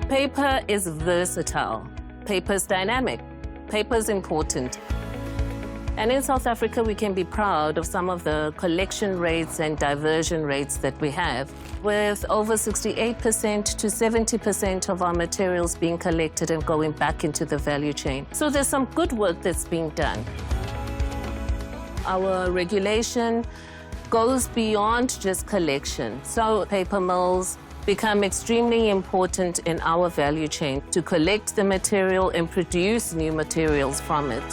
Paper is versatile. Paper is dynamic. Paper is important. And in South Africa, we can be proud of some of the collection rates and diversion rates that we have, with over 68% to 70% of our materials being collected and going back into the value chain. So there's some good work that's being done. Our regulation goes beyond just collection. So paper mills become extremely important in our value chain to collect the material and produce new materials from it.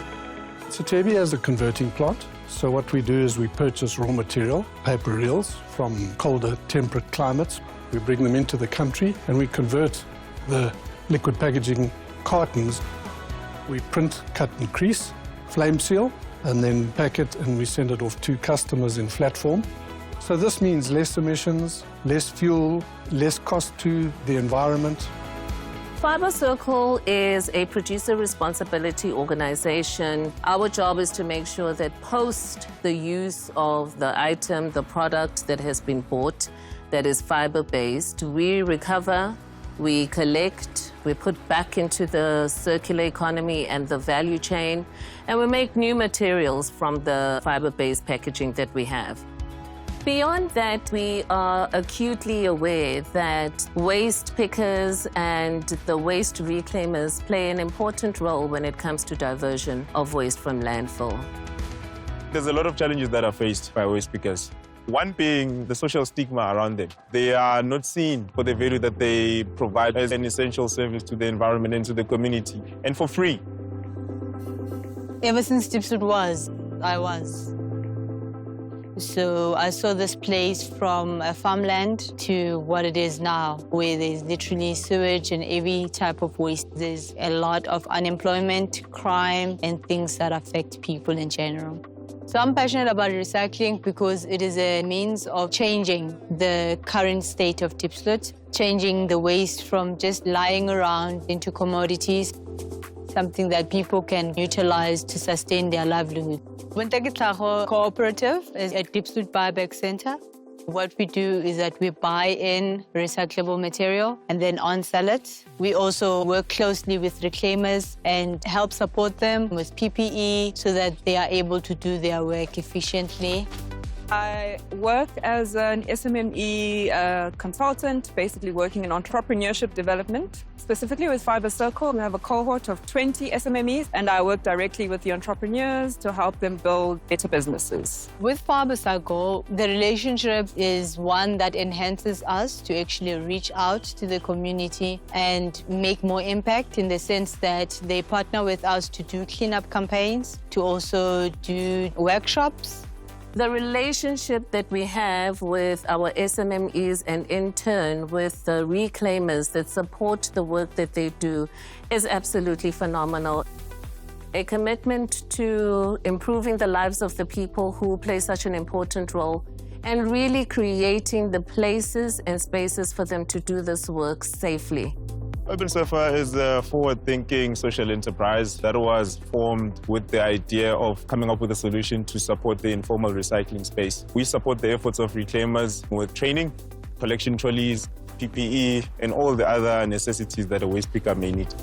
Satebi has a converting plant. So what we do is we purchase raw material, paper reels, from colder, temperate climates. We bring them into the country and we convert the liquid packaging cartons. We print, cut and crease, flame seal, and then pack it, and we send it off to customers in flat form. So this means less emissions, less fuel, less cost to the environment. Fibre Circle is a producer responsibility organization. Our job is to make sure that post the use of the item, the product that has been bought, that is fiber-based, we recover, we collect, we put back into the circular economy and the value chain, and we make new materials from the fiber-based packaging that we have. Beyond that, we are acutely aware that waste pickers and the waste reclaimers play an important role when it comes to diversion of waste from landfill. There's a lot of challenges that are faced by waste pickers. One being the social stigma around them. They are not seen for the value that they provide as an essential service to the environment and to the community, and for free. Ever since Diepsloot I was. So I saw this place from a farmland to what it is now, where there's literally sewage and every type of waste. There's a lot of unemployment, crime, and things that affect people in general. So I'm passionate about recycling because it is a means of changing the current state of Diepsloot, changing the waste from just lying around into commodities, something that people can utilize to sustain their livelihood. Wintakitlaho Cooperative is a Diepsloot buyback center. What we do is that we buy in recyclable material and then on-sell it. We also work closely with reclaimers and help support them with PPE so that they are able to do their work efficiently. I work as an SMME consultant, basically working in entrepreneurship development. Specifically with Fibre Circle, we have a cohort of 20 SMMEs, and I work directly with the entrepreneurs to help them build better businesses. With Fibre Circle, the relationship is one that enhances us to actually reach out to the community and make more impact, in the sense that they partner with us to do cleanup campaigns, to also do workshops. The relationship that we have with our SMMEs and in turn with the reclaimers that support the work that they do is absolutely phenomenal. A commitment to improving the lives of the people who play such an important role and really creating the places and spaces for them to do this work safely. Urban Surfer is a forward-thinking social enterprise that was formed with the idea of coming up with a solution to support the informal recycling space. We support the efforts of reclaimers with training, collection trolleys, PPE, and all the other necessities that a waste picker may need.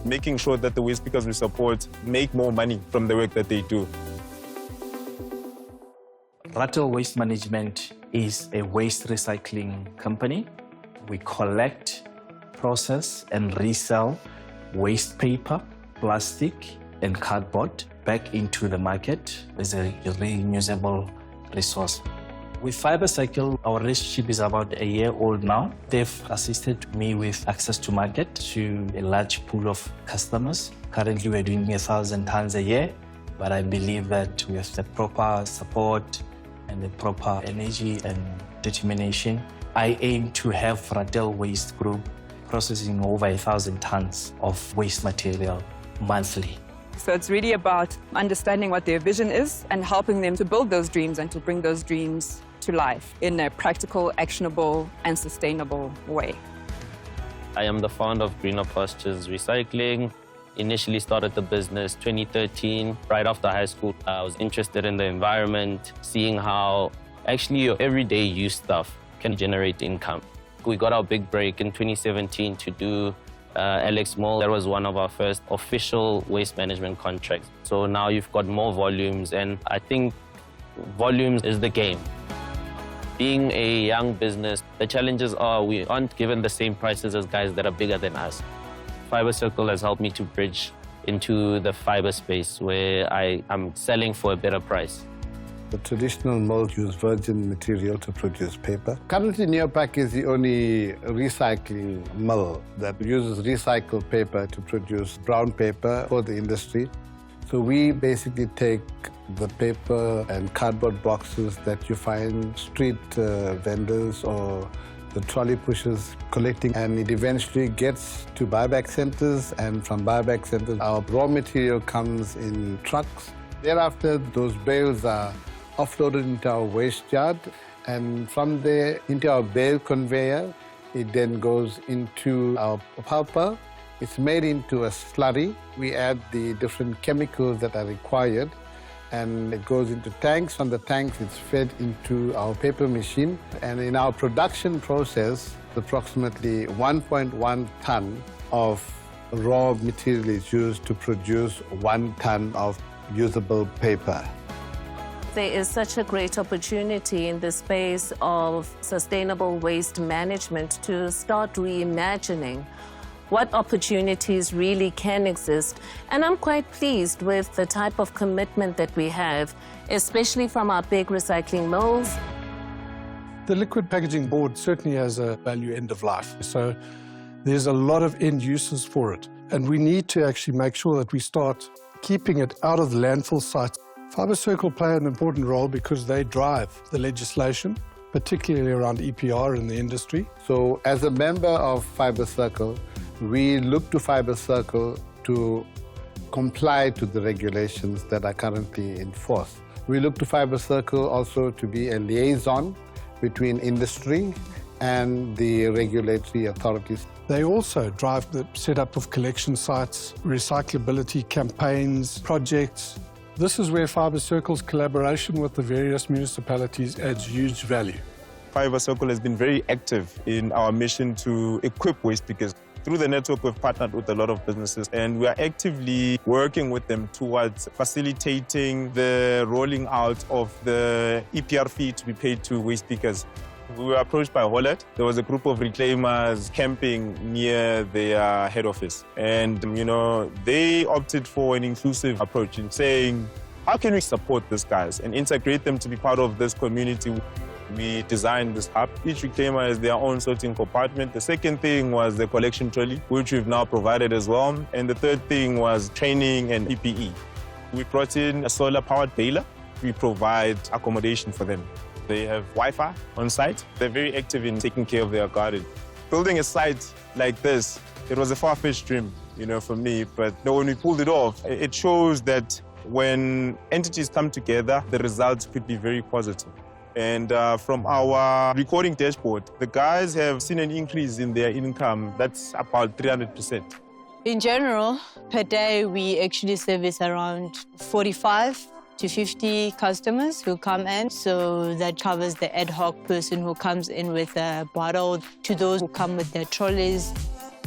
Making sure that the waste pickers we support make more money from the work that they do. Rattle Waste Management is a waste recycling company. We collect, process and resell waste paper, plastic and cardboard back into the market as a reusable resource. With Fibre Circle, our relationship is about a year old now. They've assisted me with access to market to a large pool of customers. Currently, we're doing 1,000 tons a year, but I believe that with the proper support and the proper energy and determination, I aim to have Rattle Waste Group processing over 1,000 tons of waste material monthly. So it's really about understanding what their vision is and helping them to build those dreams and to bring those dreams to life in a practical, actionable, and sustainable way. I am the founder of Greener Pastures Recycling. Initially started the business 2013, right after high school. I was interested in the environment, seeing how actually your everyday use stuff can generate income. We got our big break in 2017 to do LX Mall. That was one of our first official waste management contracts. So now you've got more volumes, and I think volumes is the game. Being a young business, the challenges are we aren't given the same prices as guys that are bigger than us. Fibre Circle has helped me to bridge into the fibre space where I am selling for a better price. The traditional mills use virgin material to produce paper. Currently, Neopak is the only recycling mill that uses recycled paper to produce brown paper for the industry. So we basically take the paper and cardboard boxes that you find street vendors or the trolley pushers collecting, and it eventually gets to buyback centers, and from buyback centers our raw material comes in trucks. Thereafter, those bales are offloaded into our waste yard, and from there into our bale conveyor. It then goes into our pulper. It's made into a slurry. We add the different chemicals that are required, and it goes into tanks. From the tanks, it's fed into our paper machine. And in our production process, approximately 1.1 ton of raw material is used to produce 1 ton of usable paper. There is such a great opportunity in the space of sustainable waste management to start reimagining what opportunities really can exist. And I'm quite pleased with the type of commitment that we have, especially from our big recycling mills. The liquid packaging board certainly has a value end of life. So there's a lot of end uses for it. And we need to actually make sure that we start keeping it out of the landfill sites. Fibre Circle play an important role because they drive the legislation, particularly around EPR in the industry. So as a member of Fibre Circle, we look to Fibre Circle to comply to the regulations that are currently in force. We look to Fibre Circle also to be a liaison between industry and the regulatory authorities. They also drive the setup of collection sites, recyclability campaigns, projects. This is where Fibre Circle's collaboration with the various municipalities adds huge value. Fibre Circle has been very active in our mission to equip waste pickers. Through the network, we've partnered with a lot of businesses, and we are actively working with them towards facilitating the rolling out of the EPR fee to be paid to waste pickers. We were approached by Holland. There was a group of reclaimers camping near their head office. And, they opted for an inclusive approach in saying, how can we support these guys and integrate them to be part of this community? We designed this hub. Each reclaimer has their own sorting compartment. The second thing was the collection trolley, which we've now provided as well. And the third thing was training and PPE. We brought in a solar-powered baler. We provide accommodation for them. They have Wi-Fi on site. They're very active in taking care of their garden. Building a site like this, it was a far-fetched dream, for me. But when we pulled it off, it shows that when entities come together, the results could be very positive. And from our recording dashboard, the guys have seen an increase in their income. That's about 300%. In general, per day, we actually service around 45 to 50 customers who come in. So that covers the ad hoc person who comes in with a bottle, to those who come with their trolleys.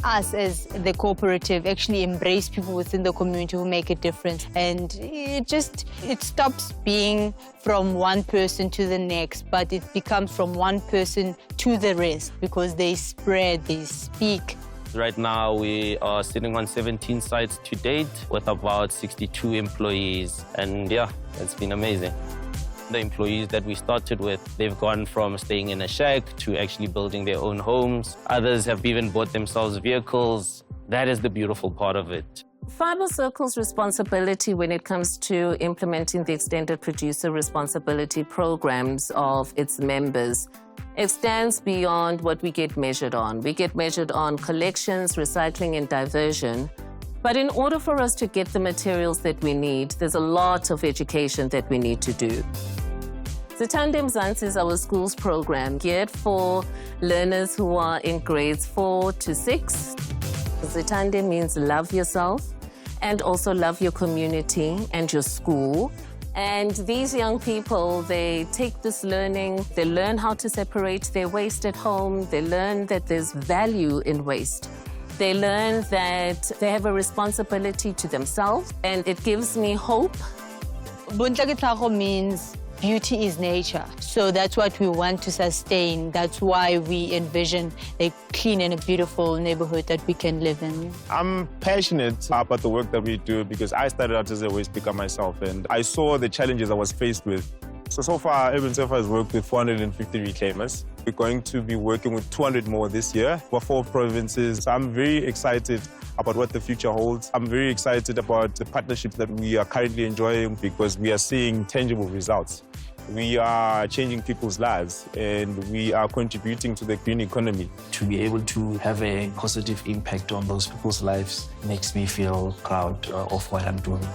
Us as the cooperative actually embrace people within the community who make a difference. And it stops being from one person to the next, but it becomes from one person to the rest because they spread, they speak. Right now, we are sitting on 17 sites to date with about 62 employees. And yeah, it's been amazing. The employees that we started with, they've gone from staying in a shack to actually building their own homes. Others have even bought themselves vehicles. That is the beautiful part of it. Fibre Circle's responsibility when it comes to implementing the extended producer responsibility programs of its members extends beyond what we get measured on. We get measured on collections, recycling, and diversion. But in order for us to get the materials that we need, there's a lot of education that we need to do. Zitande Mzansi is our schools program geared for learners who are in grades 4 to 6. Zitande means love yourself and also love your community and your school. And these young people, they take this learning, they learn how to separate their waste at home, they learn that there's value in waste. They learn that they have a responsibility to themselves, and it gives me hope. Buntlakitlago means beauty is nature. So that's what we want to sustain. That's why we envision a clean and a beautiful neighborhood that we can live in. I'm passionate about the work that we do because I started out as a waste picker myself, and I saw the challenges I was faced with. So far, Urban Surfer has worked with 450 reclaimers. We're going to be working with 200 more this year for 4 provinces. So I'm very excited about what the future holds. I'm very excited about the partnerships that we are currently enjoying because we are seeing tangible results. We are changing people's lives and we are contributing to the green economy. To be able to have a positive impact on those people's lives makes me feel proud of what I'm doing.